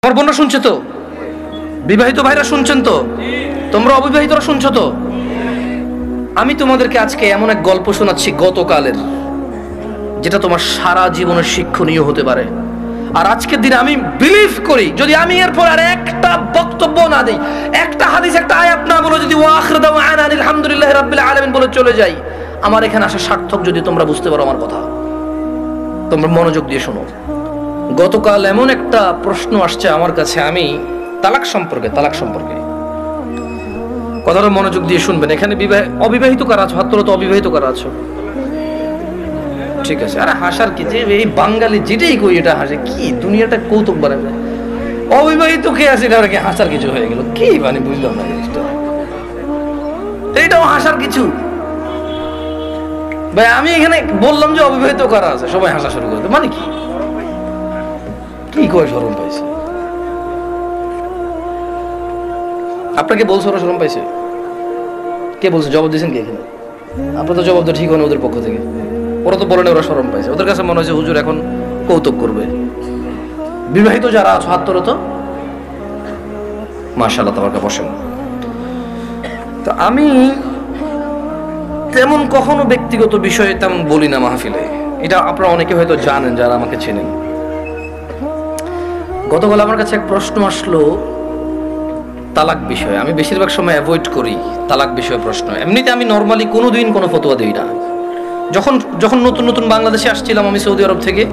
আমার বোনরা শুনছে তো? বিবাহিত ভাইরা শুনছেন তো? তোমরা অবিবাহিতরা শুনছো তো? আমি তোমাদেরকে আজকে এমন এক গল্প শোনাচ্ছি গতকালের, যেটা তোমার সারা জীবনের শিক্ষণীয় হতে পারে। আর আজকের দিনে আমি বিলিভ করি, যদি আমি এরপর আর একটা বক্তব্য না দিই, একটা হাদিস, একটা আয়াত না বলে যদি ওয়া আখিরু দাওয়ানা আলহামদুলিল্লাহি রাব্বিল আলামিন বলে চলে যাই, আমার এখানে আসা সার্থক। যদি তোমরা বুঝতে পারো আমার কথা, তোমরা মনোযোগ দিয়ে শোনো। গতকাল এমন একটা প্রশ্ন আসছে আমার কাছে, আমি তালাক সম্পর্কে কথাটা মনোযোগ দিয়ে শুনবেন। এখানে অবিবাহিত কারা আছো? হাত তোলো তো। অবিবাহিত কারা আছো? ঠিক আছে। আরে হাসার কি, যে এই বাঙালি যেটাই কই এটা হাসে, কি দুনিয়াটা কৌতুক বানাবে। অবিবাহিত কে আছে এটা কি হাসার কিছু হয়ে গেল? কি মানে বুঝলাম না জিনিসটা। এইটাও হাসার কিছু? ভাই আমি এখানে বললাম যে অবিবাহিত কারা আছে, সবাই হাসা শুরু করতে, মানে কি? কি কয় শরম পাইছে? আপনাকে বলছো ওরা শরম পাইছে? কে বলছে? জবাব দিয়েছেন কে এখানে? আপনার তো জবাব তো ঠিক হয় না ওদের পক্ষ থেকে। ওরা তো বলেন ওরা শরম পাইছে, ওদের কাছে মনে হয়েছে হুজুর এখন কৌতুক করবে। বিবাহিত যারা আছো হাত তোলো তো। মাশাআল্লাহ, তাবারকা, বসেন। তো আমি তেমন কখনো ব্যক্তিগত বিষয়ে তেমন বলি না মাহফিলে, এটা আপনারা অনেকে হয়তো জানেন যারা আমাকে চেনেন। গতকাল আমার কাছে এক প্রশ্ন আসলো তালাক বিষয়ে। আমি বেশিরভাগ সময় অ্যাভয়েড করি তালাক বিষয়ে প্রশ্ন। এমনিতে আমি নর্মালি কোনোদিন কোনো ফতোয়া দিই না। যখন নতুন বাংলাদেশে আসছিলাম আমি সৌদি আরব থেকে,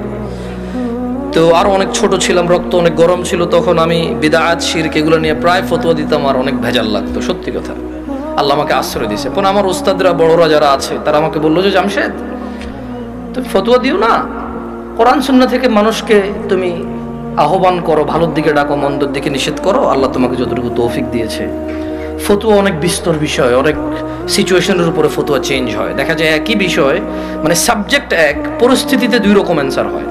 তো আরো অনেক ছোট ছিলাম, রক্ত অনেক গরম ছিল, তখন আমি বিদআত শিরক এগুলো নিয়ে প্রায় ফতোয়া দিতাম, আর অনেক ভেজাল লাগতো, সত্যি কথা। আল্লাহ আমাকে আশ্রয় দিয়েছে। পরে আমার উস্তাদরা, বড়রা যারা আছে, তারা আমাকে বললো যে জামশেদ তুমি ফতোয়া দিও না, কোরআন সুন্নাহ থেকে মানুষকে তুমি আহ্বান করো, ভালোর দিকে ডাকো, মন্দর দিকে নিষেধ করো, আল্লাহ তোমাকে যতটুকু তৌফিক দিয়েছে। ফতোয়া অনেক বিস্তর বিষয়, অনেক সিচুয়েশনের উপরে ফতোয়া চেঞ্জ হয়। দেখা যায় একই বিষয়, মানে সাবজেক্ট এক, পরিস্থিতিতে দুই রকম অ্যান্সার হয়।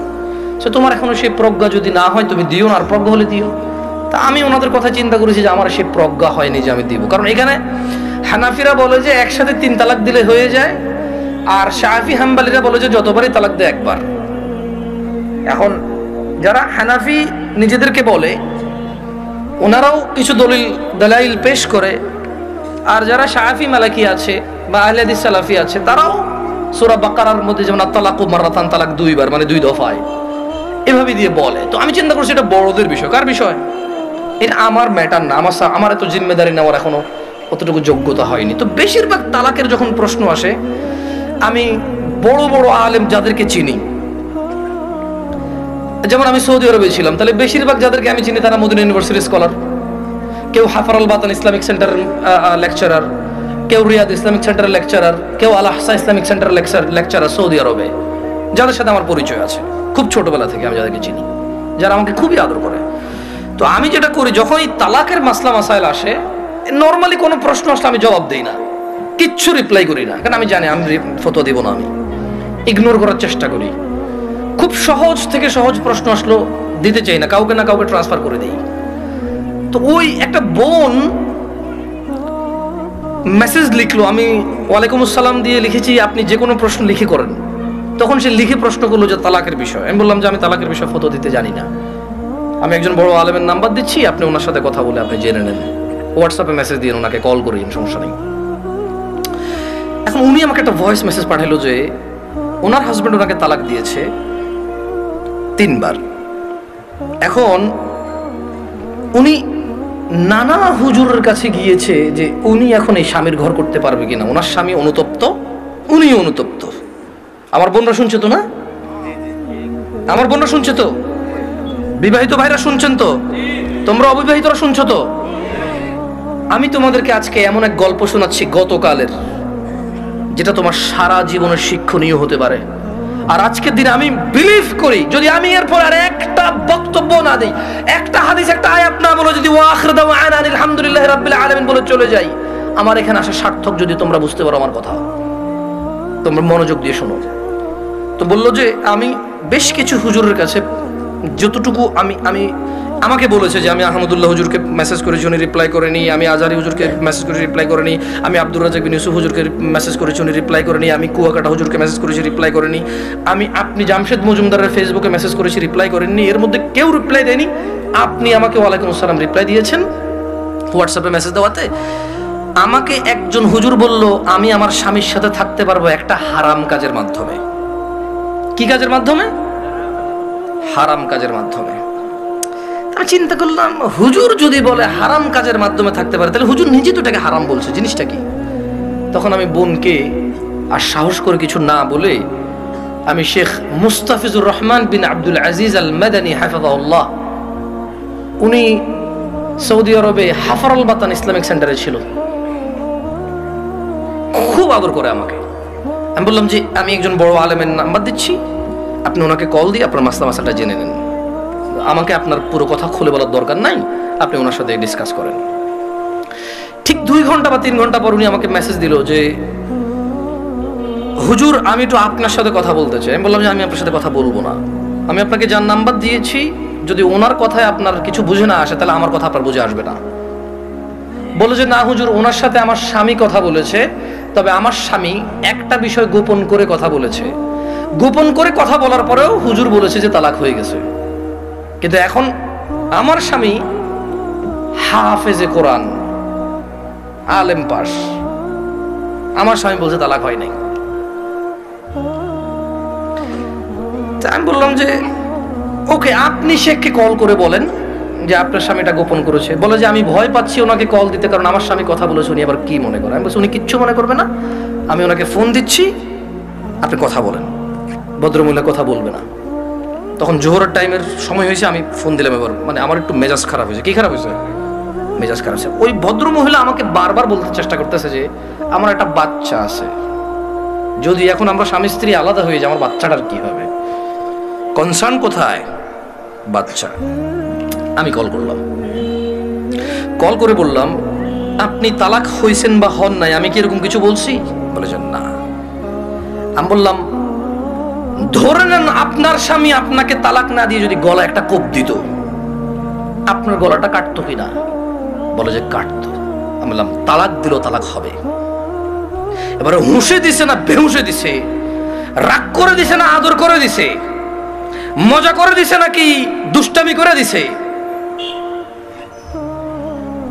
সো তোমার এখনো সেই প্রজ্ঞা যদি না হয় তুমি দিও না, আর প্রজ্ঞা হলে দিও। তা আমি ওনাদের কথা চিন্তা করেছি যে আমার সেই প্রজ্ঞা হয়নি যে আমি দিব। কারণ এখানে হানাফিরা বলে যে একসাথে 3 তালাক দিলে হয়ে যায়, আর শাফি হাম্বলিরা বলে যে যতবারই তালাক দেয় একবার। এখন যারা হানাফি নিজেদেরকে বলে, ওনারাও কিছু দলাইল পেশ করে, আর যারা শাফি মালাকি আছে বা আহলে হাদিস সালাফি আছে, তারাও সূরা বাকারার মধ্যে যেমন তালাকু মাররাতান, তালাক 2 বার, মানে 2 দফায়, এভাবে দিয়ে বলে। তো আমি চিন্তা করছি এটা বড়দের বিষয়। কার বিষয়? এটা আমার ম্যাটার না, আমার এত জিম্মেদারি নেওয়ার এখনো অতটুকু যোগ্যতা হয়নি। তো বেশিরভাগ তালাকের যখন প্রশ্ন আসে, আমি বড় বড় আলেম যাদেরকে চিনি, যেমন আমি সৌদি আরবে ছিলাম, তাহলে বেশিরভাগ যাদেরকে আমি চিনি তারা মদিনা ইউনিভার্সিটির স্কলার, কেউ হাফারাল বাতান ইসলামিক সেন্টারের লেকচারার, কেউ রিয়াদ ইসলামিক সেন্টারের লেকচারার, কেউ আল আহসা ইসলামিক সেন্টারের লেকচারার সৌদি আরবে, যাদের সাথে আমার পরিচয় আছে খুব ছোটবেলা থেকে, আমি যাদেরকে চিনি, যারা আমাকে খুবই আদর করে। তো আমি যেটা করি, যখনই তালাকের মাসলা মাসাইল আসে, নর্মালি কোনো প্রশ্ন আসলে আমি জবাব দিই না, কিচ্ছু রিপ্লাই করি না, কারণ আমি জানি আমি ফতোয়া দিব না, আমি ইগনোর করার চেষ্টা করি। খুব সহজ থেকে সহজ প্রশ্ন আসলো দিতে চাই না, কাউকে না কাউকে ট্রান্সফার করে দিই। তো ওই একটা বোন মেসেজ লিখলো, আমি ওয়ালাইকুম আসসালাম দিয়ে লিখেছি আপনি যে কোনো প্রশ্ন লিখে করেন। তখন সে লিখে প্রশ্ন করলো যে তালাকের বিষয়। আমি বললাম যে আমি তালাকের বিষয়ে ফতোয়া দিতে জানি না, আমি একজন বড় আলেমের নাম্বার দিচ্ছি, আপনি ওনার সাথে কথা বলে আপনি জেনে নেন, হোয়াটসঅ্যাপে মেসেজ দিয়ে ওনাকে কল করি, সমস্যা নেই। এখন উনি আমাকে একটা ভয়েস মেসেজ পাঠালো যে ওনার হাজব্যান্ড ওনাকে তালাক দিয়েছে 3 বার। এখন উনি নানা হুজুরের কাছে গিয়েছে যে উনি এখন এই স্বামীর ঘর করতে পারবে কিনা, ওনার স্বামী অনুতপ্ত, উনি অনুতপ্ত। আমার বোনরা শুনছে তো? না, আমার বোনরা শুনছে তো? বিবাহিত ভাইরা শুনছেন তো? তোমরা অবিবাহিতরা শুনছো তো? আমি তোমাদেরকে আজকে এমন এক গল্প শোনাচ্ছি গতকালের, যেটা তোমার সারা জীবনের শিক্ষণীয় হতে পারে। আর আজকের দিনে আমি বিলিভ করি, যদি আমি এরপর আর একটা বক্তব্য না দিই, একটা হাদিস, একটা আয়াত না বলে যদি ওয়া আখিরু দাওয়ানা আলহামদুলিল্লাহি রাব্বিল আলামিন বলে চলে যাই, আমার এখানে আসা সার্থক। যদি তোমরা বুঝতে পারো আমার কথা, তোমরা মনোযোগ দিয়ে শোনো। তো বললো যে আমি বেশ কিছু হুজুরের কাছে যতটুকু আমাকে বলেছে যে আমি আহমদুল্লাহ হুজুরকে মেসেজ করেছি, উনি রিপ্লাই করেনি, আমি আজহারি হুজুরকে মেসেজ করেছি, রিপ্লাই করেনি, আমি আব্দুর রাজ্জাক বিন ইউসুফ হুজুরকে মেসেজ করেছি, উনি রিপ্লাই করেনি, আমি কুয়াকাটা হুজুরকে মেসেজ করেছি, রিপ্লাই করেনি, আপনি জামশেদ মজুমদারের ফেসবুকে মেসেজ করেছি, রিপ্লাই করেননি, এর মধ্যে কেউ রিপ্লাই দেয়নি। আপনি আমাকে ওয়ালাইকুম আসসালাম রিপ্লাই দিয়েছেন হোয়াটসঅ্যাপে মেসেজ দেওয়াতে। আমাকে একজন হুজুর বলল আমি আমার স্বামীর সাথে থাকতে পারবো একটা হারাম কাজের মাধ্যমে। কি কাজের মাধ্যমে? হারাম কাজের মাধ্যমে। আমি চিন্তা করলাম, হুজুর যদি বলে হারাম কাজের মাধ্যমে থাকতে পারে, তাহলে হুজুর নিজে তো এটাকে হারাম বলছে, জিনিসটা কি? তখন আমি বোনকে আর সাহস করে কিছু না বলে আমি শেখ মুস্তাফিজুর রহমান বিন আব্দুল আজিজ আল মাদানী হাফিজাহুল্লাহ, উনি সৌদি আরবে হাফারুল বাতান ইসলামিক সেন্টারে ছিল, খুব আদর করে আমাকে। আমি বললাম যে আমি একজন বড় আলেমের নাম্বার দিচ্ছি, আপনি ওনাকে কল দিয়ে আপনার মাসলাটা জেনে নেন, আমাকে আপনার পুরো কথা খুলে বলার দরকার নাই, আপনি ওনার সাথে ডিসকাস করেন। ঠিক 2 ঘন্টা বা 3 ঘন্টা পর উনি আমাকে মেসেজ দিল যে হুজুর আমি একটু আপনার সাথে কথা বলতে চাই। আমি বললাম যে আমি আপনার সাথে কথা বলবো না, আমি আপনাকে যার নাম্বার দিয়েছি যদি ওনার কথায় আপনার কিছু বুঝে না আসে তাহলে আমার কথা আপনার বুঝে আসবে না। বলে যে না হুজুর, ওনার সাথে আমার স্বামী কথা বলেছে, তবে আমার স্বামী একটা বিষয় গোপন করে কথা বলেছে, গোপন করে কথা বলার পরেও হুজুর বলেছে যে তালাক হয়ে গেছে, কিন্তু এখন আমার স্বামী হাফেজে কোরআন, আলেম পাস, আমার স্বামী বলছে তালাক হয় নাই। আমি বললাম যে ওকে, আপনি শেখকে কল করে বলেন যে আপনার স্বামীটা গোপন করেছে। বলে যে আমি ভয় পাচ্ছি ওনাকে কল দিতে, কারণ আমার স্বামী কথা বলেছে, উনি আবার কি মনে করে। আমি বলছি উনি কিচ্ছু মনে করবে না, আমি ওনাকে ফোন দিচ্ছি, আপনি কথা বলেন। ভদ্রমহিলা কথা বলবে না। তখন জোহরের টাইমের সময় হয়েছে, আমি ফোন দিলাম এবার, মানে আমার একটু মেজাজ খারাপ হয়েছে। কি খারাপ হয়েছে? মেজাজ খারাপ হয়েছে। ওই ভদ্রমহিলা আমাকে বারবার বলতে চেষ্টা করতেছে যে আমার একটা বাচ্চা আছে, যদি এখন আমরা স্বামী স্ত্রী আলাদা হয়ে যাই আমার বাচ্চাটার কি হবে? কনসার্ন কোথায়? বাচ্চা। আমি কল করলাম, কল করে বললাম আপনি তালাক হয়েছেন বা হন নাই, আমি কি এরকম কিছু বলছি? বলেছেন না। আমি বললাম ধরে নেন আপনার স্বামী আপনাকে তালাক না দিয়ে যদি গলা একটা কোপ দিত, আপনার গলাটা কাটতো কিনা? বলে যে কাটতো। আমি বললাম তালাক দিল, তালাক হবে। এবারে হুঁশে দিছে না বেহুঁশে দিছে, রাগ করে দিছে না আদর করে দিছে, মজা করে দিছে নাকি দুষ্টামি করে দিছে,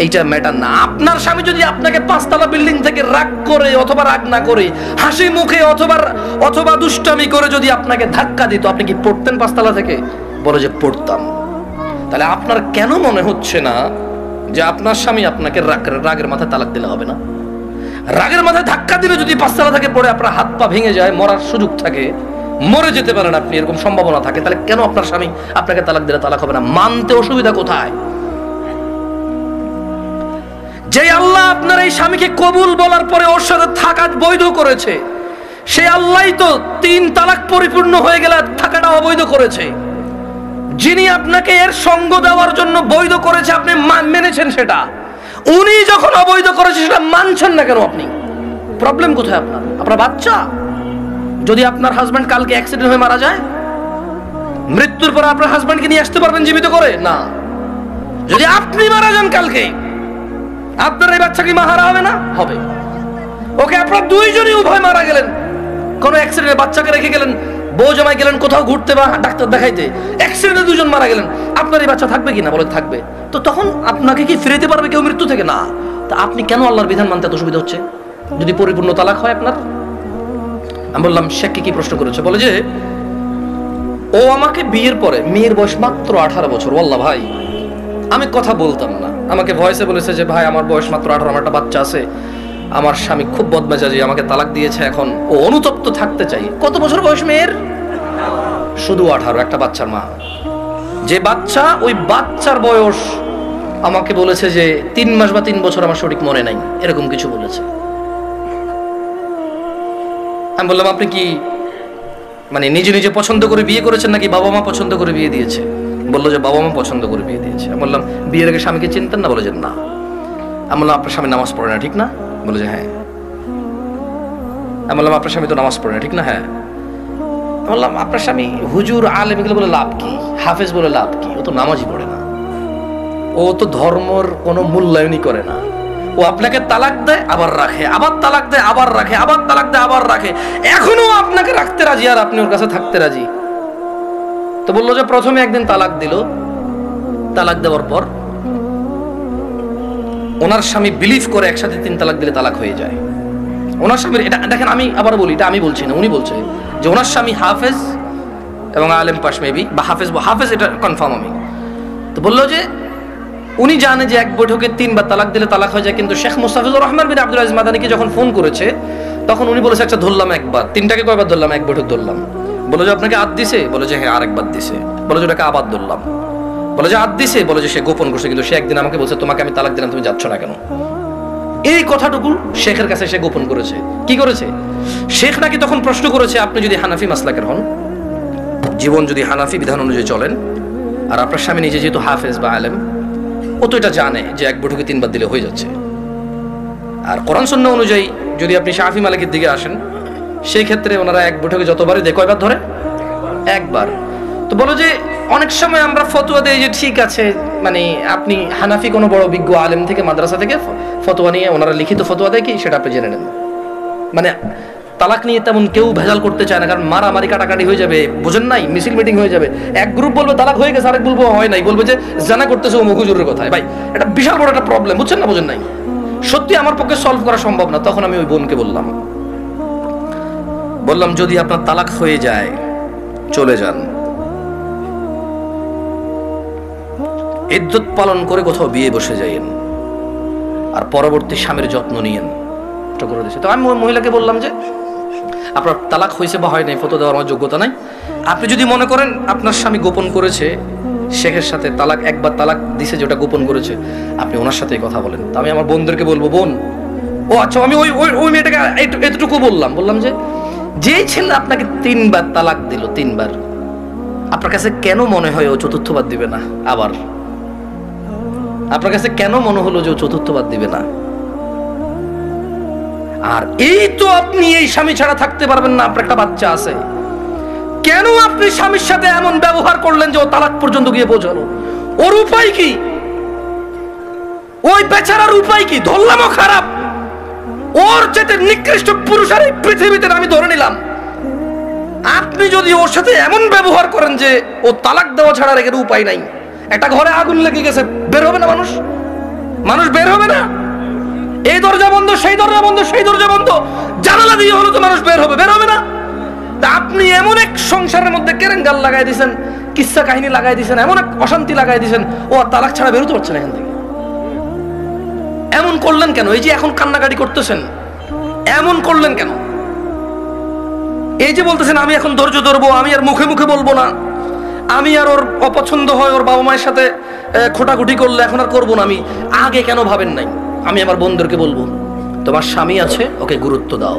এইটা ম্যাটার না। আপনার স্বামী যদি আপনাকে 5 তলা বিল্ডিং থেকে রাগ করে অথবা রাগ না করে হাসি মুখে অথবা দুষ্টামি করে যদি আপনাকে ধাক্কা দিত, আপনি কি পড়তেন 5 তলা থেকে? বলে যে পড়তাম। তাহলে আপনার কেন মনে হচ্ছে না যে আপনার স্বামী আপনাকে রাগের মাথায় তালাক দিলে হবে না? রাগের মাথায় ধাক্কা দিলে যদি 5 তলা থেকে পড়ে আপনার হাত পা ভেঙে যায়, মরার সুযোগ থাকে, মরে যেতে পারেন আপনি, এরকম সম্ভাবনা থাকে, তাহলে কেন আপনার স্বামী আপনাকে তালাক দিলে তালাক হবে না? মানতে অসুবিধা কোথায়? যে আল্লাহ আপনার এই স্বামীকে কবুল বলার পরে ওর সাথে থাকা বৈধ করেছে, সে আল্লাহই তো 3 তালাক পরিপূর্ণ হয়ে গেলে থাকাটা অবৈধ করেছে। যিনি আপনাকে এর সঙ্গ দেওয়ার জন্য বৈধ করেছে, আপনি মেনেছেন সেটা, উনি যখন অবৈধ করেছে সেটা মানছেন না কেন আপনি? প্রবলেম কোথায় আপনার? আপনার বাচ্চা। যদি আপনার হাজবেন্ড কালকে অ্যাক্সিডেন্ট হয়ে মারা যায়, মৃত্যুর পর আপনার হাজবেন্ডকে নিয়ে আসতে পারবেন জীবিত করে? না। যদি আপনি মারা যান কালকে, আপনার এই বাচ্চা কি মাহারা হবে না? হবে। ওকে, আপনার দুইজনই উভয় মারা গেলেন, কোনো অ্যাক্সিডেন্টে বাচ্চাকে রেখে গেলেন, বউ জামাই গেলেন কোথাও ঘুরতে বা ডাক্তার দেখাইতে, অ্যাক্সিডেন্টে 2 জন মারা গেলেন, আপনার এই বাচ্চা থাকবে কিনা? বলে থাকবে। তো তখন আপনাকে কি ফিরাতে পারবে কেউ মৃত্যু থেকে? না। তা আপনি কেন আল্লাহর বিধান মানতে এত অসুবিধা হচ্ছে যদি পরিপূর্ণ তালাক হয় আপনার? আমি বললাম শেখকে কি প্রশ্ন করেছে? বলে যে ও আমাকে বিয়ের পরে, মেয়ের বয়স মাত্র 18 বছর, ওয়াল্লাহ ভাই আমি কথা বলতাম না, আমাকে ভয়েসে বলেছে যে ভাই আমার বয়স মাত্র 18, আমার একটা বাচ্চা আছে, আমার স্বামী খুব বদমেজাজি, আমাকে তালাক দিয়েছে, এখন ও অনুতপ্ত থাকতে চাই। কত বছর বয়স মেয়ের? শুধু 18, একটা বাচ্চার মা। যে বাচ্চা, ওই বাচ্চার বয়স আমাকে বলেছে যে 3 মাস বা 3 বছর, আমার সঠিক মনে নাই, এরকম কিছু বলেছে। আমি বললাম আপনি কি মানে নিজে নিজে পছন্দ করে বিয়ে করেছেন নাকি বাবা মা পছন্দ করে বিয়ে দিয়েছে? বললো যে বাবা মা পছন্দ করে বিয়ে দিয়েছে। আমি বললাম বিয়ের আগে স্বামীকে চিনতেন না? বলে যে না। আমি বললাম আপনার স্বামী নামাজ পড়ে না, ঠিক না? বলে যে হ্যাঁ। আমি বললাম আপনার স্বামী তো নামাজ পড়ে না, ঠিক না? হ্যাঁ। আমি বললাম আপনার স্বামী হুজুর আলেম এগুলো বলে লাভ কি, হাফেজ বলে লাভ কি? ও তো নামাজই পড়ে না, ও তো ধর্মর কোনো মূল্যায়নই করে না। ও আপনাকে তালাক দেয় আবার রাখে, আবার তালাক দেয় আবার রাখে, আবার তালাক দেয় আবার রাখে, এখনো আপনাকে রাখতে রাজি আর আপনি ওর কাছে থাকতে রাজি। তো বললো যে প্রথমে একদিন তালাক দিল, তালাক দেওয়ার পর ওনার স্বামী বিলিভ করে একসাথে 3 তালাক দিলে তালাক হয়ে যায়। ওনার স্বামীর এটা দেখেন, আমি আবার বলি, এটা আমি বলছি না, উনি বলছে যে ওনার স্বামী হাফেজ এবং আলেম পাশ মেবি, বা হাফেজ এটা কনফার্ম আমি। তো বললো যে উনি জানে যে এক বৈঠকে 3 বার তালাক দিলে তালাক হয়ে যায়, কিন্তু শেখ মুস্তাফিজুর রহমান বিন আব্দুল আজিজ মাদানিকে যখন ফোন করেছে তখন উনি বলেছে আচ্ছা ধরলাম একবার, 3টাকে কয়বার ধরলাম? এক বৈঠক ধরলাম। বলে যে আপনাকে আদ দিছে? বলে যে হ্যাঁ আরেকবার দিছে। বলে যে ওটাকে আবার ধরলাম। বলে যে আদ দিছে? বলে যে সে গোপন করছে, কিন্তু সে একদিন আমাকে বলছে তোমাকে আমি তালাক দিলাম, তুমি যাচ্ছ না কেন? এই কথাটুকু শেখের কাছে সে গোপন করেছে। কি করেছে? শেখ নাকি তখন প্রশ্ন করেছে আপনি যদি হানাফি মাসলাকের হন, জীবন যদি হানাফি বিধান অনুযায়ী চলেন, আর আপনার স্বামী নিজে যেহেতু হাফেজ বা আলেম, ও তো এটা জানে যে এক বৈঠকে 3 বার দিলে হয়ে যাচ্ছে, আর কোরআন সুন্নাহ অনুযায়ী যদি আপনি শাফি মালিকের দিকে আসেন সেই ক্ষেত্রে ওনারা এক বৈঠকে যতবারই দেয় কয়বার ধরে? একবার। তো বলো যে অনেক সময় আমরা ফতোয়া দেই যে ঠিক আছে, মানে আপনি হানাফি কোনো বড় বিজ্ঞ আলেম থেকে মাদ্রাসা থেকে ফতোয়া নিয়ে ওনারা লিখিত ফতোয়া দেয় কি সেটা আপনি জেনে নেন। মানে তালাক নিয়ে তেমন কেউ ভেজাল করতে চায় না, কারণ মারামারি কাটাকাটি হয়ে যাবে, বোঝেন নাই, মিছিল মিটিং হয়ে যাবে। এক গ্রুপ বলবে তালাক হয়ে গেছে, আরেক বলবো হয় নাই, বলবে যে জানা করতেছে ও মুখুজুরের কথায়। ভাই এটা বিশাল বড় একটা প্রবলেম, বুঝছেন না? বোঝেন নাই, সত্যি আমার পক্ষে সলভ করা সম্ভব না। তখন আমি ওই বোনকে বললাম যদি আপনার তালাক হয়ে যায় চলে যান, ইদ্যত পালন করে কোথাও বিয়ে বসে যাইয়েন, আর পরবর্তী স্বামীর যত্ন নিয়েন। করে দিয়েছে। তো আমি মহিলাকে বললাম যে আপনার তালাক হয়েছে বা হয় নাই ফতো দেওয়ার আমার যোগ্যতা নাই, আপনি যদি মনে করেন আপনার স্বামী গোপন করেছে শেখের সাথে তালাক, একবার তালাক দিছে যেটা গোপন করেছে, আপনি ওনার সাথেই কথা বলেন। তো আমি আমার বোনদেরকে বলবো, বোন ও আচ্ছা, আমি ওই মেয়েটাকে এতটুকু বললাম যে যেই ছেলে আপনাকে 3 বার তালাক দিল, 3 বার, আপনার কাছে কেন মনে হয় ও 4র্থবার দিবে না? আবার আপনার কাছে কেন মনে হলো যে ও 4র্থবার দিবে না? আর এই তো আপনি এই স্বামী ছাড়া থাকতে পারবেন না, আপনার একটা বাচ্চা আছে, কেন আপনি স্বামীর সাথে এমন ব্যবহার করলেন যে ও তালাক পর্যন্ত গিয়ে পৌঁছালো? ওর উপায় কি? ওই বেচারার উপায় কি? ধরলামও খারাপ, ওর চেয়ে নিকৃষ্ট পুরুষ আর এই পৃথিবীতে আমি ধরে নিলাম। আপনি যদি ওর সাথে এমন ব্যবহার করেন যে ও তালাক দেওয়া ছাড়া রেখে উপায় নাই, একটা ঘরে আগুন লেগে গেছে, বের হবে না মানুষ বের হবে না? এই দরজা বন্ধ, সেই দরজা বন্ধ, সেই দরজা বন্ধ, জানালা দিয়ে হলো তো মানুষ বের হবে না? তা আপনি এমন এক সংসারের মধ্যে কেরেঙ্গাল লাগাই দিয়েছেন, কিচ্ছা কাহিনী লাগাই দিয়েছেন, এমন এক অশান্তি লাগাই দিয়েছেন, ও আর তালাক ছাড়া বেরোতে পারছে না এখান থেকে। এমন করলেন কেন? এই যে এখন কান্নাকাটি করতেছেন, এমন করলেন কেন? এই যে বলতেছেন আমি এখন ধৈর্য ধরবো, আমি আর মুখে মুখে বলবো না, আমি আর ওর অপছন্দ হয় ওর বাবা মায়ের সাথে খোটাখুটি করলে এখন আর করবো না, আমি আগে কেন ভাবেন নাই? আমি আমার বোনদেরকে বলবো তোমার স্বামী আছে, ওকে গুরুত্ব দাও।